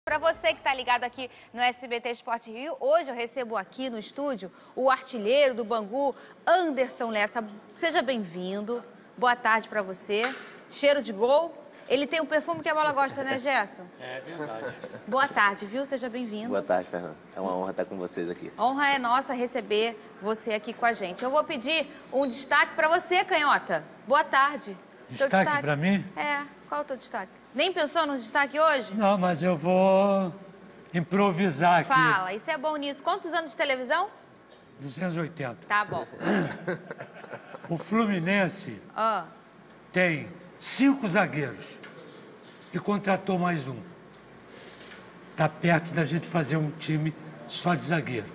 Para você que está ligado aqui no SBT Esporte Rio, hoje eu recebo aqui no estúdio o artilheiro do Bangu, Anderson Lessa. Seja bem-vindo. Boa tarde para você. Cheiro de gol. Ele tem um perfume que a bola gosta, né, Gerson? É verdade. Boa tarde, viu? Seja bem-vindo. Boa tarde, Fernanda. É uma honra estar com vocês aqui. Honra é nossa receber você aqui com a gente. Eu vou pedir um destaque para você, Canhota. Boa tarde. Destaque para mim? É. Qual é o teu destaque? Nem pensou no destaque hoje? Não, mas eu vou improvisar aqui. Fala, isso é bom nisso. Quantos anos de televisão? 280. Tá bom. O Fluminense tem 5 zagueiros e contratou mais um. Está perto da gente fazer um time só de zagueiro.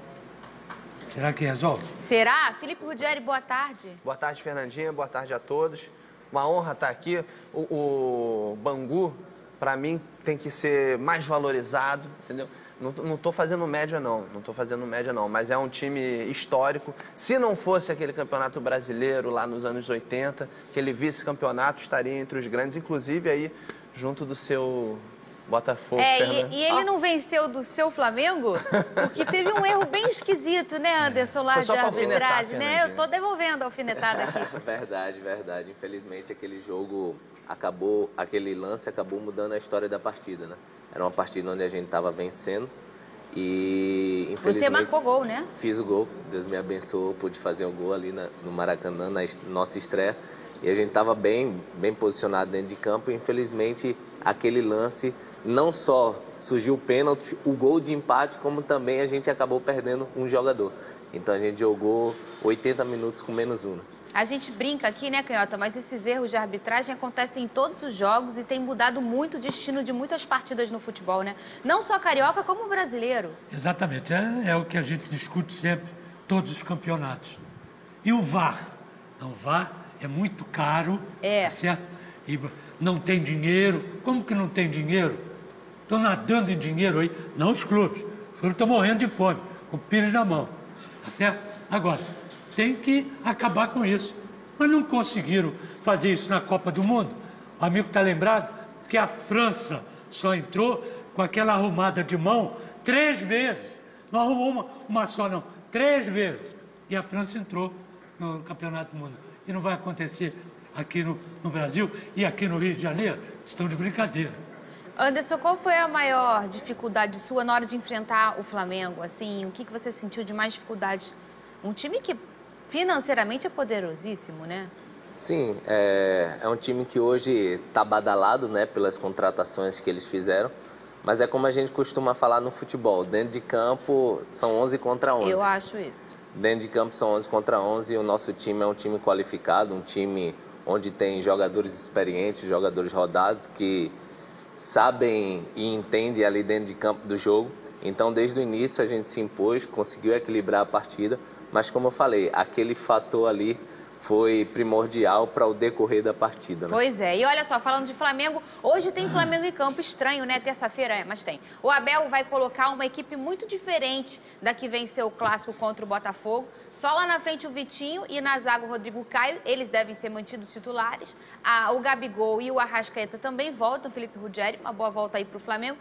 Será que resolve? Será? Felipe Ruggeri, boa tarde. Boa tarde, Fernandinha. Boa tarde a todos. Uma honra estar aqui. O Bangu, para mim, tem que ser mais valorizado, entendeu? Não estou fazendo média, não. Não estou fazendo média, não. Mas é um time histórico. Se não fosse aquele campeonato brasileiro lá nos anos 80, aquele vice-campeonato estaria entre os grandes, inclusive aí junto do seu Botafogo. E ele não venceu do seu Flamengo? Porque teve um erro bem esquisito, né, Anderson, lá de arbitragem, né? Eu tô devolvendo a alfinetada aqui. Verdade, verdade. Infelizmente, aquele jogo acabou, aquele lance acabou mudando a história da partida, né? Era uma partida onde a gente estava vencendo e, infelizmente... Você marcou gol, né? Fiz o gol. Deus me abençoou, pude fazer o gol ali no Maracanã, na nossa estreia. E a gente estava bem posicionado dentro de campo e, infelizmente, aquele lance... Não só surgiu o pênalti, o gol de empate, como também a gente acabou perdendo um jogador. Então a gente jogou 80 minutos com menos um. A gente brinca aqui, né, Canhota, mas esses erros de arbitragem acontecem em todos os jogos e tem mudado muito o destino de muitas partidas no futebol, né? Não só carioca, como brasileiro. Exatamente, é o que a gente discute sempre, todos os campeonatos. E o VAR? Não, o VAR é muito caro, tá certo? E não tem dinheiro. Como que não tem dinheiro? Estão nadando em dinheiro aí, não os clubes. Os clubes estão morrendo de fome, com o pires na mão, tá certo? Agora, tem que acabar com isso. Mas não conseguiram fazer isso na Copa do Mundo. O amigo está lembrado que a França só entrou com aquela arrumada de mão 3 vezes. Não arrumou uma só, não. 3 vezes. E a França entrou no Campeonato do Mundo. E não vai acontecer aqui no Brasil e aqui no Rio de Janeiro. Estão de brincadeira. Anderson, qual foi a maior dificuldade sua na hora de enfrentar o Flamengo? Assim, o que você sentiu de mais dificuldade? Um time que financeiramente é poderosíssimo, né? Sim, é um time que hoje está badalado, né, pelas contratações que eles fizeram. Mas é como a gente costuma falar no futebol, dentro de campo são 11 contra 11. Eu acho isso. Dentro de campo são 11 contra 11 e o nosso time é um time qualificado, um time onde tem jogadores experientes, jogadores rodados que sabem e entendem ali dentro de campo do jogo. Então, desde o início a gente se impôs, conseguiu equilibrar a partida, mas como eu falei, aquele fator ali foi primordial para o decorrer da partida, né? Pois é. E olha só, falando de Flamengo, hoje tem Flamengo em campo. Estranho, né? Terça-feira mas tem. O Abel vai colocar uma equipe muito diferente da que venceu o clássico contra o Botafogo. Só lá na frente o Vitinho e na zaga o Rodrigo Caio. Eles devem ser mantidos titulares. O Gabigol e o Arrascaeta também voltam. Felipe Ruggeri, uma boa volta aí para o Flamengo.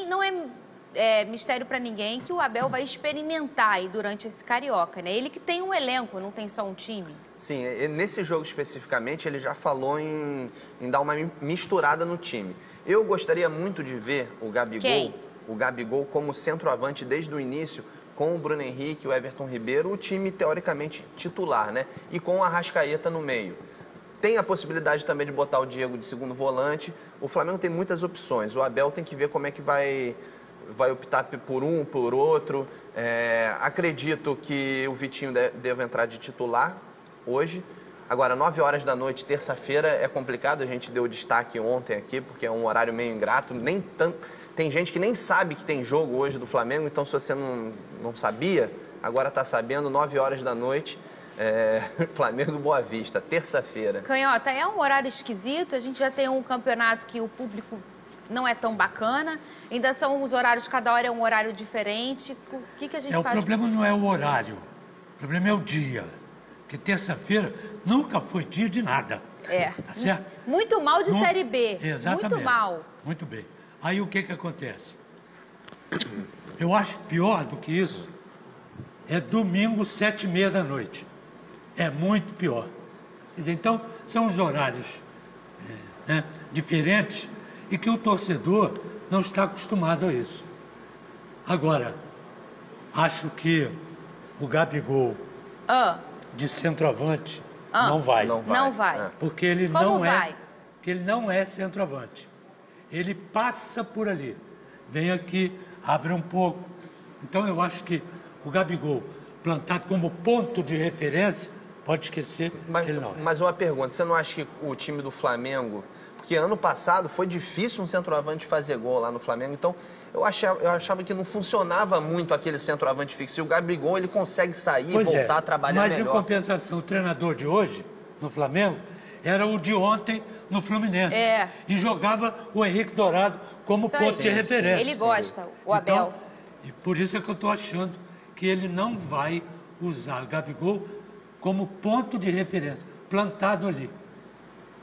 Não é mistério para ninguém que o Abel vai experimentar aí durante esse Carioca, né? Ele que tem um elenco, não tem só um time. Sim, nesse jogo especificamente ele já falou em dar uma misturada no time. Eu gostaria muito de ver o Gabigol como centroavante desde o início, com o Bruno Henrique, o Everton Ribeiro, o time teoricamente titular, né? E com o Arrascaeta no meio. Tem a possibilidade também de botar o Diego de segundo volante. O Flamengo tem muitas opções. O Abel tem que ver como é que vai optar por um, por outro. Acredito que o Vitinho deve entrar de titular hoje. Agora, 9 horas da noite, terça-feira, é complicado. A gente deu destaque ontem aqui, porque é um horário meio ingrato. Tem gente que nem sabe que tem jogo hoje do Flamengo, então se você não sabia, agora está sabendo, 9 horas da noite, Flamengo Boa Vista, terça-feira. Canhota, é um horário esquisito. A gente já tem um campeonato que o público não é tão bacana. Ainda são os horários, cada hora é um horário diferente. O que a gente faz? O problema não é o horário, o problema é o dia. Porque terça-feira nunca foi dia de nada. Tá certo? Muito mal de Série B. Exatamente. Muito mal. Muito bem. Aí o que acontece? Eu acho pior do que isso, é domingo, 7h30 da noite. É muito pior. Quer dizer, então, são os horários diferentes e que o torcedor não está acostumado a isso. Agora, acho que o Gabigol de centroavante não vai. Não vai. Porque ele porque ele não é centroavante. Ele passa por ali, vem aqui, abre um pouco. Então eu acho que o Gabigol, plantado como ponto de referência, pode esquecer que ele não é. Mas uma pergunta, você não acha que o time do Flamengo... Porque ano passado foi difícil um centroavante fazer gol lá no Flamengo, então eu achava que não funcionava muito aquele centroavante fixo. E o Gabigol, ele consegue sair e voltar a trabalhar melhor. Mas em compensação, o treinador de hoje, no Flamengo, era o de ontem no Fluminense. E jogava o Henrique Dourado como ponto de referência. Ele gosta, o Abel. Então, e por isso é que eu estou achando que ele não vai usar o Gabigol como ponto de referência, plantado ali.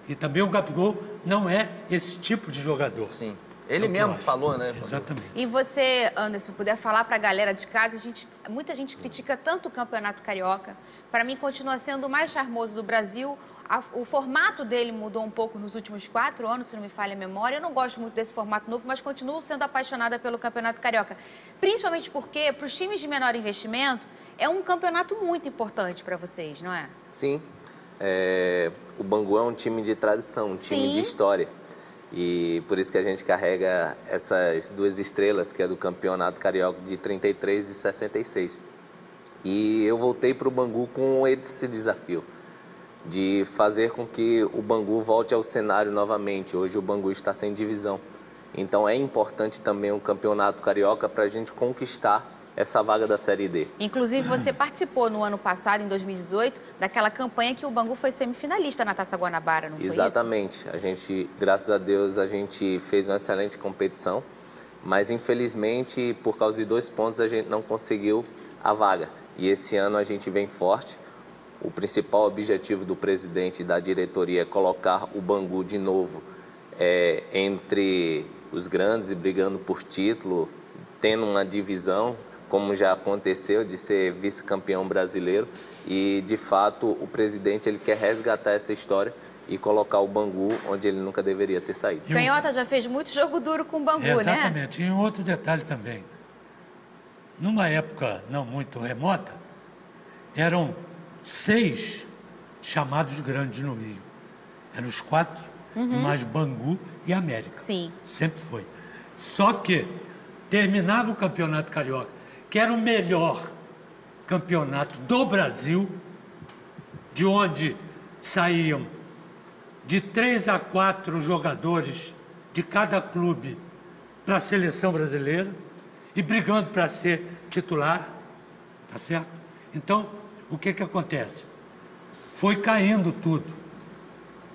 E também o Gabigol não é esse tipo de jogador. Sim. Ele mesmo falou, né? Exatamente. E você, Anderson, puder falar para a galera de casa, muita gente critica tanto o Campeonato Carioca. Para mim, continua sendo o mais charmoso do Brasil. O formato dele mudou um pouco nos últimos 4 anos, se não me falha a memória. Eu não gosto muito desse formato novo, mas continuo sendo apaixonada pelo Campeonato Carioca. Principalmente porque, para os times de menor investimento, é um campeonato muito importante para vocês, não é? Sim. O Bangu é um time de tradição, um time de história. E por isso que a gente carrega essas 2 estrelas, que é do Campeonato Carioca de 33 e 66. E eu voltei para o Bangu com esse desafio, de fazer com que o Bangu volte ao cenário novamente. Hoje o Bangu está sem divisão. Então é importante também o Campeonato Carioca para a gente conquistar essa vaga da Série D. Inclusive, você participou no ano passado, em 2018, daquela campanha que o Bangu foi semifinalista na Taça Guanabara, não foi isso? Exatamente. A gente, graças a Deus, a gente fez uma excelente competição, mas infelizmente, por causa de 2 pontos, a gente não conseguiu a vaga. E esse ano a gente vem forte. O principal objetivo do presidente e da diretoria é colocar o Bangu de novo entre os grandes e brigando por título, tendo uma divisão, como já aconteceu, de ser vice-campeão brasileiro. E, de fato, o presidente ele quer resgatar essa história e colocar o Bangu onde ele nunca deveria ter saído. Canhota já fez muito jogo duro com o Bangu, né? Exatamente. E um outro detalhe também. Numa época não muito remota, eram 6 chamados grandes no Rio. Eram os 4, mais Bangu e América. Sim. Sempre foi. Só que terminava o Campeonato Carioca, que era o melhor campeonato do Brasil, de onde saíam de 3 a 4 jogadores de cada clube para a seleção brasileira e brigando para ser titular, tá certo? Então, o que acontece? Foi caindo tudo,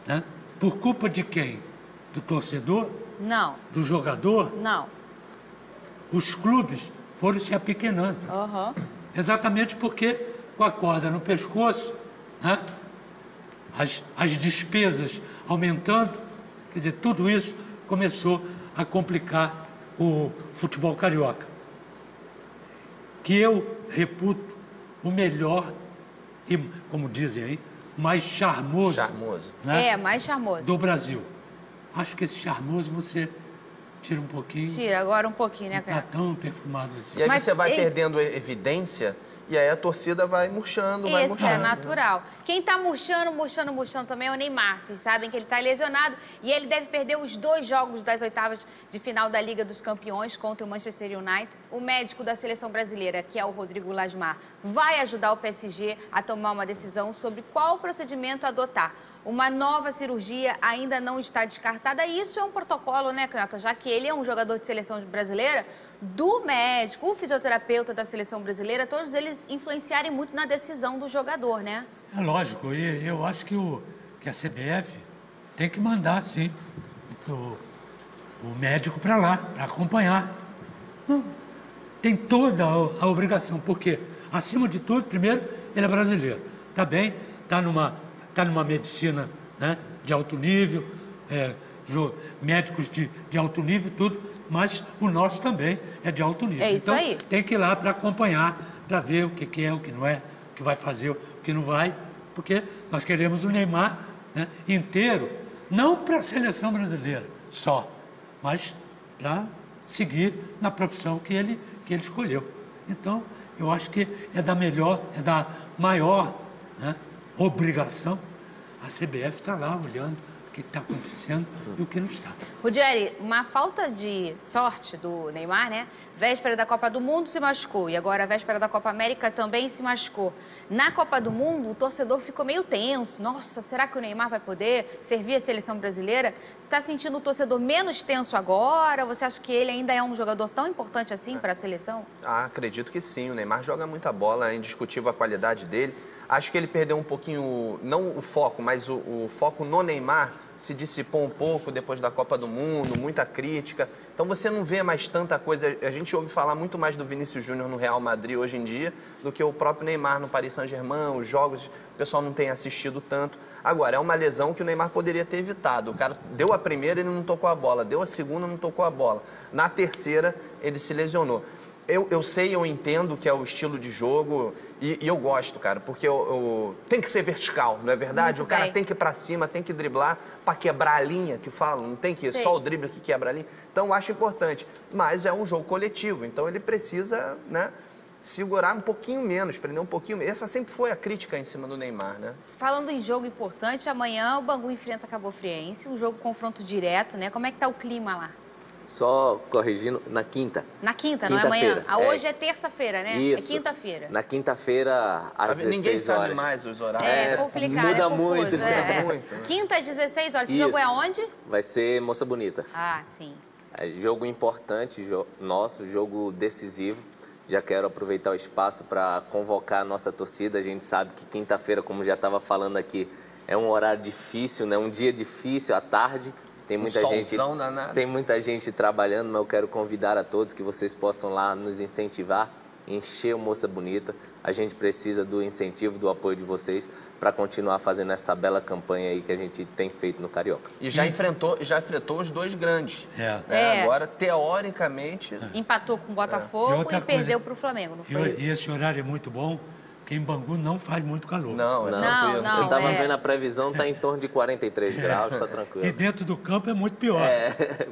né? Por culpa de quem? Do torcedor? Não. Do jogador? Não. Os clubes foram se apequenando. Exatamente porque, com a corda no pescoço, né, as despesas aumentando, quer dizer, tudo isso começou a complicar o futebol carioca, que eu reputo o melhor e, como dizem aí, mais charmoso. Né, mais charmoso. Do Brasil. Acho que esse charmoso você tira um pouquinho. Tira agora um pouquinho, né, cara? Não tá tão perfumado assim. E aí você vai perdendo evidência e aí a torcida vai murchando, vai murchando. Esse é natural. Quem tá murchando também é o Neymar. Vocês sabem que ele tá lesionado e ele deve perder os 2 jogos das oitavas de final da Liga dos Campeões contra o Manchester United. O médico da seleção brasileira, que é o Rodrigo Lasmar, vai ajudar o PSG a tomar uma decisão sobre qual procedimento adotar. Uma nova cirurgia ainda não está descartada. E isso é um protocolo, né, Canhota? Já que ele é um jogador de seleção brasileira, do médico, o fisioterapeuta da seleção brasileira, todos eles influenciarem muito na decisão do jogador, né? É lógico. E eu acho que a CBF tem que mandar, sim, o médico para lá, para acompanhar. Tem toda a obrigação, porque, acima de tudo, primeiro, ele é brasileiro. Está bem, está numa medicina, né, de alto nível, médicos de alto nível, tudo, mas o nosso também é de alto nível. É isso então, aí. tem que ir lá para acompanhar, para ver o que é, o que não é, o que vai fazer, o que não vai, porque nós queremos o Neymar, né, inteiro, não para a seleção brasileira só, mas para seguir na profissão que ele escolheu. Então, eu acho que é da maior, né, obrigação. A CBF está lá olhando o que está acontecendo e o que não está. Ruggeri, uma falta de sorte do Neymar, né? Véspera da Copa do Mundo se machucou e agora a véspera da Copa América também se machucou. Na Copa do Mundo, o torcedor ficou meio tenso. Nossa, será que o Neymar vai poder servir a seleção brasileira? Você está sentindo o torcedor menos tenso agora? Você acha que ele ainda é um jogador tão importante assim para a seleção? Acredito que sim. O Neymar joga muita bola, é indiscutível a qualidade dele. Acho que ele perdeu um pouquinho, não o foco, mas o foco no Neymar se dissipou um pouco depois da Copa do Mundo, muita crítica. Então você não vê mais tanta coisa. A gente ouve falar muito mais do Vinícius Júnior no Real Madrid hoje em dia do que o próprio Neymar no Paris Saint-Germain. Os jogos, o pessoal não tem assistido tanto. Agora, é uma lesão que o Neymar poderia ter evitado. O cara deu a primeira, ele não tocou a bola. Deu a segunda, não tocou a bola. Na terceira, ele se lesionou. Eu sei, eu entendo que é o estilo de jogo e eu gosto, cara, porque tem que ser vertical, não é verdade? Muito o cara bem. tem que ir pra cima, tem que driblar para quebrar a linha, que falam, não tem que Sei. só o drible que quebra a linha. Então, eu acho importante, mas é um jogo coletivo, então ele precisa, né, segurar um pouquinho menos, prender um pouquinho menos. Essa sempre foi a crítica em cima do Neymar, né? Falando em jogo importante, amanhã o Bangu enfrenta a Cabo Friense, um jogo confronto direto, né? Como é que tá o clima lá? Só corrigindo, na quinta. Na quinta, não é amanhã? Quinta-feira, Hoje é terça-feira, né? Isso. É quinta-feira. Na quinta-feira, às 16 Ninguém horas. sabe mais os horários. É complicado, muda é confuso. muito. É. Muito, né? Quinta às 16 horas. Esse Isso. jogo é onde? Vai ser Moça Bonita. Ah, sim. É jogo importante, nosso, jogo decisivo. Já quero aproveitar o espaço para convocar a nossa torcida. A gente sabe que quinta-feira, como já estava falando aqui, é um horário difícil, né? Um dia difícil, à tarde. Tem muita gente trabalhando, mas eu quero convidar a todos que vocês possam lá nos incentivar, encher o Moça Bonita. A gente precisa do incentivo, do apoio de vocês para continuar fazendo essa bela campanha aí que a gente tem feito no Carioca. E já enfrentou os dois grandes. É. Né? Agora, teoricamente... Empatou com o Botafogo e perdeu para o Flamengo, não foi isso? E esse horário é muito bom, porque em Bangu não faz muito calor. Não, Não, Eu estava é. vendo a previsão, tá em torno de 43 graus, tá tranquilo. E dentro do campo é muito pior.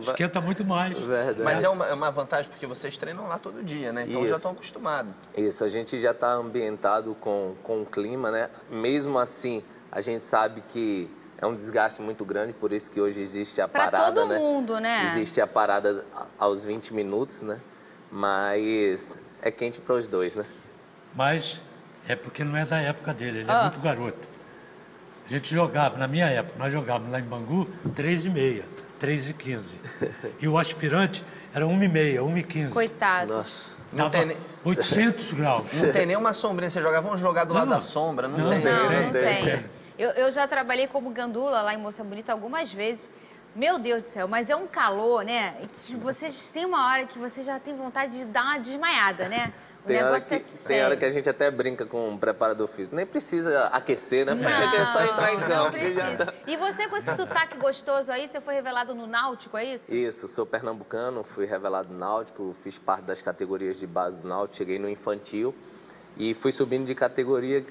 Esquenta muito mais. Verdade. Mas é uma vantagem porque vocês treinam lá todo dia, né? Então Isso. já estão acostumados. Isso, a gente já está ambientado com o clima, né? Mesmo assim, a gente sabe que é um desgaste muito grande, por isso que hoje existe a Pra parada, todo né? mundo, né? Existe a parada aos 20 minutos, né? Mas é quente para os dois, né? Mas é porque não é da época dele, ele é muito garoto. A gente jogava, na minha época, nós jogávamos lá em Bangu 3h30, 3h15. E o aspirante era 1h30, 1h15. Coitado. Nossa. Não Dava tem nem- 800 graus. Não tem nenhuma sombrinha. Você jogar, vamos jogar do lado Não. da sombra. Não, Não, tem. Não tem. tem. Eu já trabalhei como gandula lá em Moça Bonita algumas vezes. Meu Deus do céu, mas é um calor, né? Que vocês tem uma hora que você já tem vontade de dar uma desmaiada, né? O negócio é sério. Tem hora que a gente até brinca com o preparador físico. Nem precisa aquecer, né? É só entrar em Não campo. precisa. E você com esse sotaque gostoso aí, você foi revelado no Náutico, é isso? Isso, sou pernambucano, fui revelado no Náutico, fiz parte das categorias de base do Náutico, cheguei no infantil e fui subindo de categoria,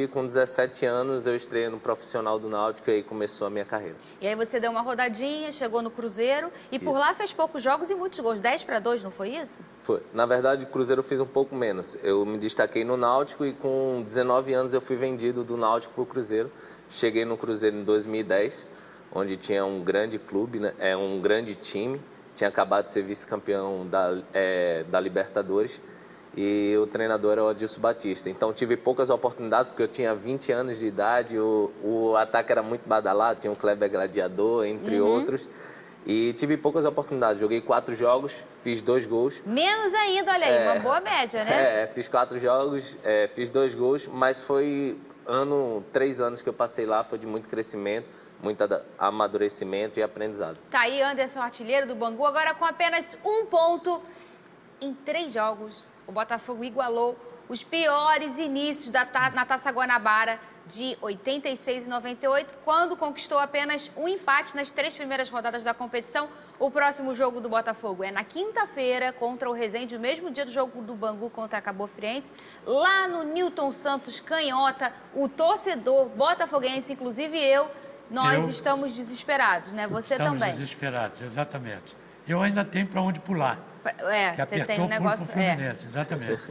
com 17 anos eu estreiei no profissional do Náutico e aí começou a minha carreira. E aí você deu uma rodadinha, chegou no Cruzeiro e por lá fez poucos jogos e muitos gols. 10-2, não foi isso? Foi. Na verdade, o Cruzeiro eu fiz um pouco menos. Eu me destaquei no Náutico e com 19 anos eu fui vendido do Náutico para o Cruzeiro. Cheguei no Cruzeiro em 2010, onde tinha um grande clube, né? Um grande time. Tinha acabado de ser vice-campeão da Libertadores. E o treinador era o Adilson Batista. Então tive poucas oportunidades, porque eu tinha 20 anos de idade, o ataque era muito badalado, tinha o Kleber Gladiador, entre outros. E tive poucas oportunidades. Joguei 4 jogos, fiz 2 gols. Menos ainda, olha aí, uma boa média, né? Fiz 4 jogos, fiz 2 gols, mas foi 3 anos que eu passei lá, foi de muito crescimento, muito amadurecimento e aprendizado. Tá aí Anderson, artilheiro do Bangu, agora com apenas 1 ponto em 3 jogos. O Botafogo igualou os piores inícios na Taça Guanabara de 86 e 98, quando conquistou apenas um empate nas 3 primeiras rodadas da competição. O próximo jogo do Botafogo é na quinta-feira contra o Resende, no mesmo dia do jogo do Bangu contra a Cabo Friense, lá no Newton Santos Canhota. O torcedor botafoguense, inclusive nós estamos desesperados, né? Você também. Estamos desesperados, exatamente. Eu ainda tenho para onde pular. Que você tem um negócio... Pro Fluminense, exatamente.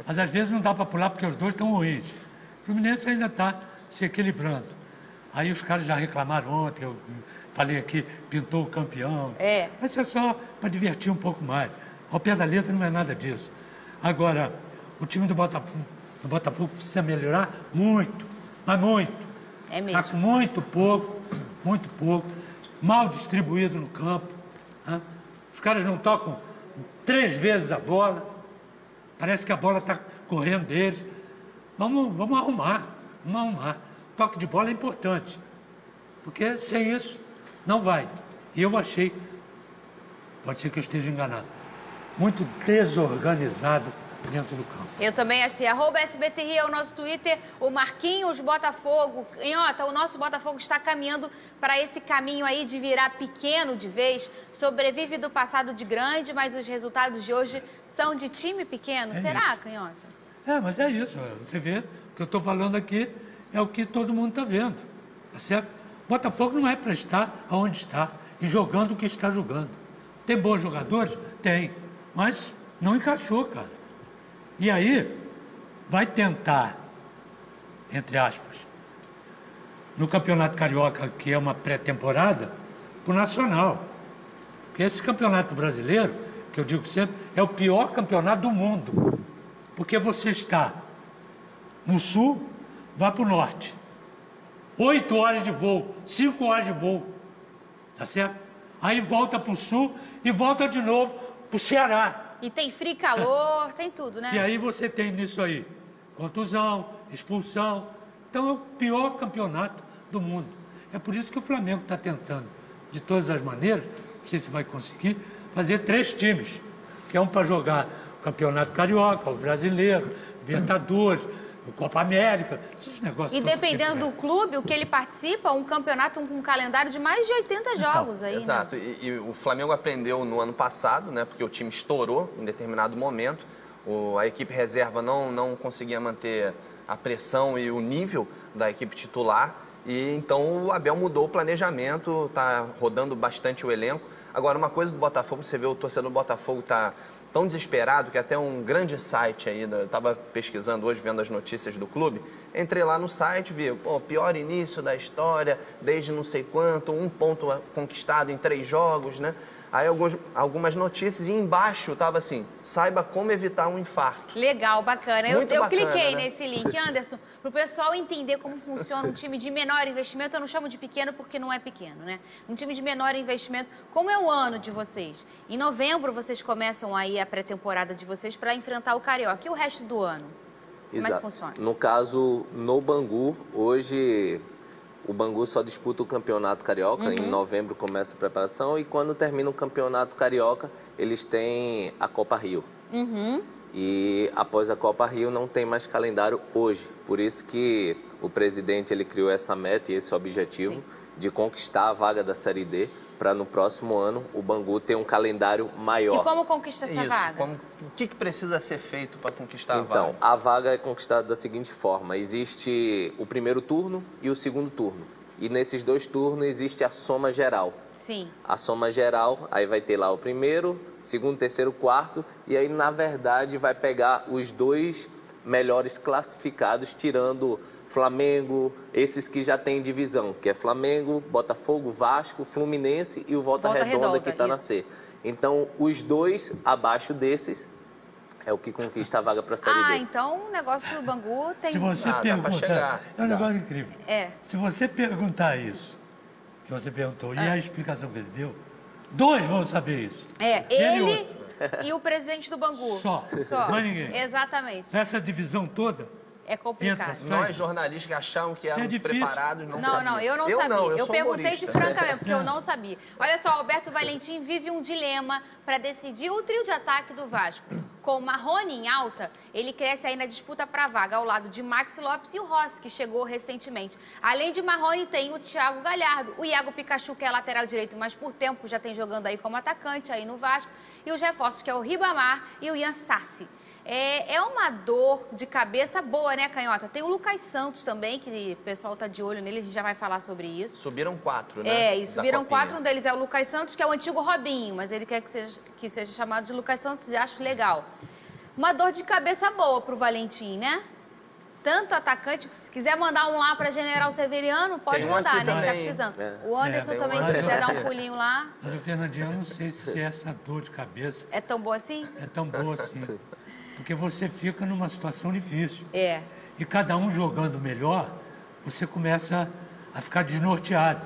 Mas às vezes não dá para pular porque os dois estão ruins. O Fluminense ainda está se equilibrando. Aí os caras já reclamaram ontem, eu falei aqui, pintou o campeão. Mas é só para divertir um pouco mais. Ao pé da letra não é nada disso. Agora, o time do Botafogo precisa melhorar muito, mas muito. É mesmo. Está com muito pouco, mal distribuído no campo. Né? Os caras não tocam 3 vezes a bola. Parece que a bola está correndo deles. Vamos arrumar. Toque de bola é importante. Porque sem isso, não vai. E eu achei, pode ser que eu esteja enganado, muito desorganizado dentro do campo. Eu também achei. @SBTRI é o nosso Twitter. O Marquinhos Botafogo. Canhota, o nosso Botafogo está caminhando para esse caminho aí de virar pequeno de vez. Sobrevive do passado de grande, mas os resultados de hoje são de time pequeno. Será, Canhota? Mas é isso. Você vê, o que eu estou falando aqui é o que todo mundo está vendo. Tá certo? Botafogo não é para estar onde está e jogando o que está jogando. Tem bons jogadores? Tem. Mas não encaixou, cara. E aí, vai tentar, entre aspas, no Campeonato Carioca, que é uma pré-temporada, pro Nacional. Porque esse Campeonato Brasileiro, que eu digo sempre, é o pior campeonato do mundo. Porque você está no Sul, vai para o Norte. 8 horas de voo, 5 horas de voo. Tá certo? Aí volta para o Sul e volta de novo para o Ceará. E tem frio e calor, tem tudo, né? E aí você tem nisso aí contusão, expulsão. Então é o pior campeonato do mundo. É por isso que o Flamengo está tentando, de todas as maneiras, não sei se vai conseguir, fazer 3 times. Que é um para jogar o Campeonato Carioca, o Brasileiro, Libertadores, o Copa América, esses negócios. E dependendo do clube, o que ele participa, um campeonato com um calendário de mais de 80 jogos aí. Exato. Né? E o Flamengo aprendeu no ano passado, né? Porque o time estourou em determinado momento. A equipe reserva não conseguia manter a pressão e o nível da equipe titular. E então o Abel mudou o planejamento, está rodando bastante o elenco. Agora, uma coisa do Botafogo, você vê o torcedor do Botafogo está tão desesperado que até um grande site aí, eu estava pesquisando hoje, vendo as notícias do clube, entrei lá no site, vi, pior início da história, desde não sei quanto, 1 ponto conquistado em 3 jogos, né? Aí algumas notícias e embaixo estava assim, saiba como evitar um infarto. Legal, bacana. Eu Bacana, cliquei né? nesse link, Anderson, para o pessoal entender como funciona um time de menor investimento. Eu não chamo de pequeno porque não é pequeno, né? Um time de menor investimento. Como é o ano de vocês? Em novembro vocês começam aí a pré-temporada de vocês para enfrentar o Carioca. E o resto do ano? Como é que funciona? No caso, no Bangu, hoje... O Bangu só disputa o Campeonato Carioca, em novembro começa a preparação e quando termina o Campeonato Carioca, eles têm a Copa Rio. E após a Copa Rio não tem mais calendário hoje. Por isso que o presidente ele criou essa meta e esse objetivo de conquistar a vaga da Série D para no próximo ano o Bangu ter um calendário maior. E como conquista essa vaga? O que precisa ser feito para conquistar a vaga? Então, a vaga é conquistada da seguinte forma. Existe o primeiro turno e o segundo turno. E nesses 2 turnos existe a soma geral. Sim. A soma geral, aí vai ter lá o primeiro, segundo, terceiro, quarto. E aí, na verdade, vai pegar os 2 melhores classificados, tirando Flamengo, esses que já têm divisão, que é Flamengo, Botafogo, Vasco, Fluminense e o Volta Redonda que está na C. Então, os 2 abaixo desses é o que conquista a vaga para a Série D. Então o negócio do Bangu tem... Se você perguntar... É um negócio incrível. É. Se você perguntar isso, que você perguntou, e a explicação que ele deu, 2 vão saber isso. Ele e o presidente do Bangu. Só. Mais ninguém. Exatamente. Essa divisão toda... É complicado. Nós, jornalistas, que achavam que éramos preparados, não sabíamos. Não, eu não sabia. Eu perguntei humorista. de francamente, porque eu não sabia. Olha só, Alberto Valentim vive um dilema para decidir o trio de ataque do Vasco. Com o Marrone em alta, ele cresce aí na disputa para a vaga, ao lado de Maxi Lopes e o Rossi, que chegou recentemente. Além de Marrone, tem o Thiago Galhardo, o Iago Pikachu, que é lateral direito, mas por tempo já tem jogando aí como atacante aí no Vasco, e os reforços, que é o Ribamar e o Ian Sassi. É uma dor de cabeça boa, né, Canhota? Tem o Lucas Santos também, que o pessoal tá de olho nele, a gente já vai falar sobre isso. Subiram 4, né? E subiram 4, um deles é o Lucas Santos, que é o antigo Robinho, mas ele quer que seja chamado de Lucas Santos e acho legal. Uma dor de cabeça boa pro Valentim, né? Tanto atacante, se quiser mandar um lá para General Severiano, pode mandar, né? Que tá precisando. O Anderson também, se quiser dar um pulinho lá. Mas o Fernandinho, eu não sei se essa dor de cabeça... É tão boa assim? É tão boa assim. Porque você fica numa situação difícil. E cada um jogando melhor, você começa a ficar desnorteado,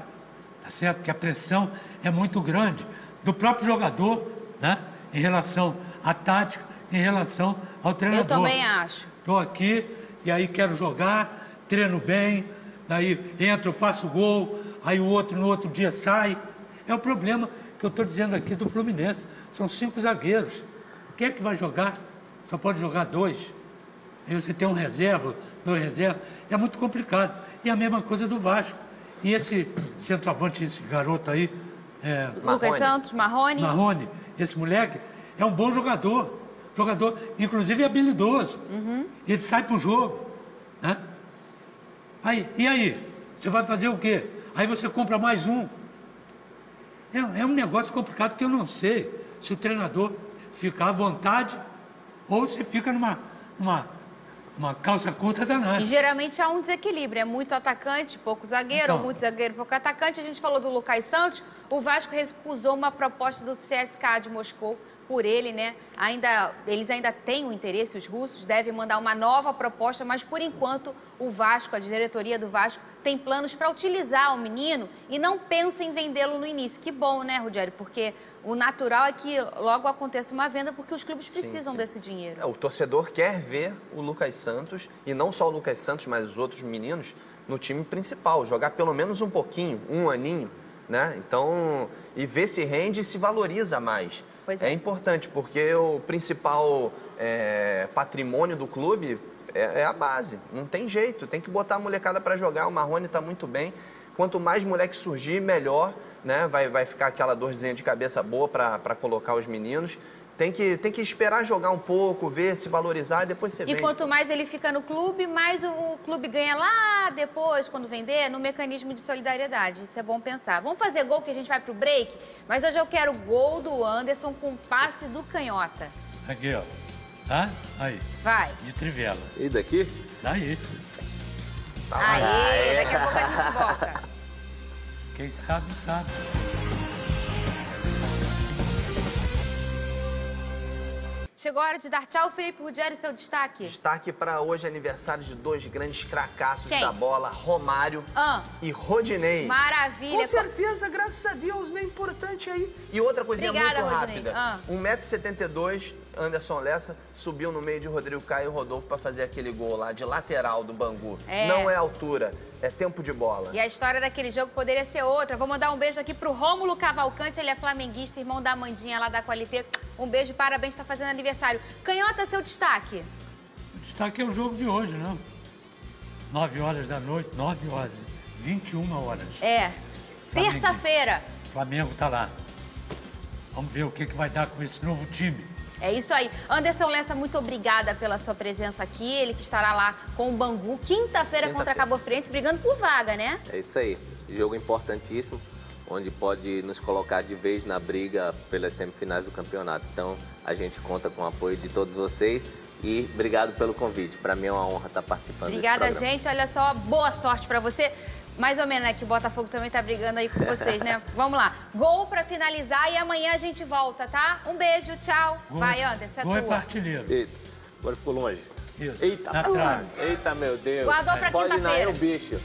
tá certo? Porque a pressão é muito grande do próprio jogador, né? Em relação à tática, em relação ao treinador. Eu também acho. Estou aqui e aí quero jogar, treino bem, daí entro, faço gol, aí o outro no outro dia sai. É o problema que eu estou dizendo aqui do Fluminense. São 5 zagueiros. Quem é que vai jogar? Só pode jogar 2. Aí você tem um reserva, 2 reservas. É muito complicado. E a mesma coisa do Vasco. E esse centroavante, esse garoto aí... Lucas Santos, Marrone. Marrone. Esse moleque é um bom jogador. Jogador, inclusive, habilidoso. Ele sai pro jogo. Né? E aí? Você vai fazer o quê? Aí você compra mais um. É um negócio complicado que eu não sei se o treinador fica à vontade ou se fica numa calça curta danada. E geralmente há um desequilíbrio, é muito atacante, pouco zagueiro, ou muito zagueiro, pouco atacante. A gente falou do Lucas Santos, o Vasco recusou uma proposta do CSKA de Moscou por ele, né? Eles ainda têm o interesse, os russos devem mandar uma nova proposta, mas por enquanto o Vasco, a diretoria do Vasco, tem planos para utilizar o menino e não pensa em vendê-lo no início. Que bom, né, Rogério? Porque o natural é que logo aconteça uma venda, porque os clubes precisam desse dinheiro. O torcedor quer ver o Lucas Santos, e não só o Lucas Santos, mas os outros meninos, no time principal. Jogar pelo menos um pouquinho, um aninho, né? Então, e ver se rende e se valoriza mais. É importante, porque o principal patrimônio do clube é a base. Não tem jeito, tem que botar a molecada para jogar. O Marrone está muito bem. Quanto mais moleque surgir, melhor, né? Vai ficar aquela dorzinha de cabeça boa para colocar os meninos. Tem que esperar jogar um pouco, ver, se valorizar e depois você vende. E quanto mais ele fica no clube, mais o clube ganha lá depois, quando vender, no mecanismo de solidariedade. Isso é bom pensar. Vamos fazer gol que a gente vai pro break? Mas hoje eu quero gol do Anderson com passe do Canhota. Aqui, ó. Tá? Aí. Vai. De trivela. E daqui? Daí. Aê, daqui a pouco a gente volta. Quem sabe, sabe. Chegou a hora de dar tchau, Felipe Ruggieri, seu destaque. Destaque para hoje, aniversário de 2 grandes cracassos da bola, Romário e Rodinei. Maravilha. Com certeza, graças a Deus, né? Importante aí. E outra coisinha muito rápida. 1,72 m, Anderson Lessa subiu no meio de Rodrigo Caio e Rodolfo para fazer aquele gol lá de lateral do Bangu. Não é altura, é tempo de bola. E a história daquele jogo poderia ser outra. Vou mandar um beijo aqui pro Rômulo Cavalcante, ele é flamenguista, irmão da Amandinha lá da Qualité. Um beijo, parabéns, está fazendo aniversário. Canhota, seu destaque? O destaque é o jogo de hoje, né? 9 horas da noite, 9 horas, 21 horas. Terça-feira. Flamengo tá lá. Vamos ver o que vai dar com esse novo time. É isso aí. Anderson Lessa, muito obrigada pela sua presença aqui. Ele que estará lá com o Bangu, quinta-feira contra a Cabo Friense, brigando por vaga, né? É isso aí. Jogo importantíssimo, onde pode nos colocar de vez na briga pelas semifinais do campeonato. Então, a gente conta com o apoio de todos vocês e obrigado pelo convite. Para mim é uma honra estar participando desse programa. Obrigada, gente. Olha só, boa sorte para você. Mais ou menos, né, que o Botafogo também tá brigando aí com vocês, né? Vamos lá. Gol pra finalizar e amanhã a gente volta, tá? Um beijo, tchau. Vai, Anderson, é tua. Gol é partilheiro. Eita, agora ficou longe. Isso. Eita, eita, meu Deus. Guardou pra Pode ir, não, quinta-feira. é o bicho.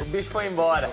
O bicho foi embora.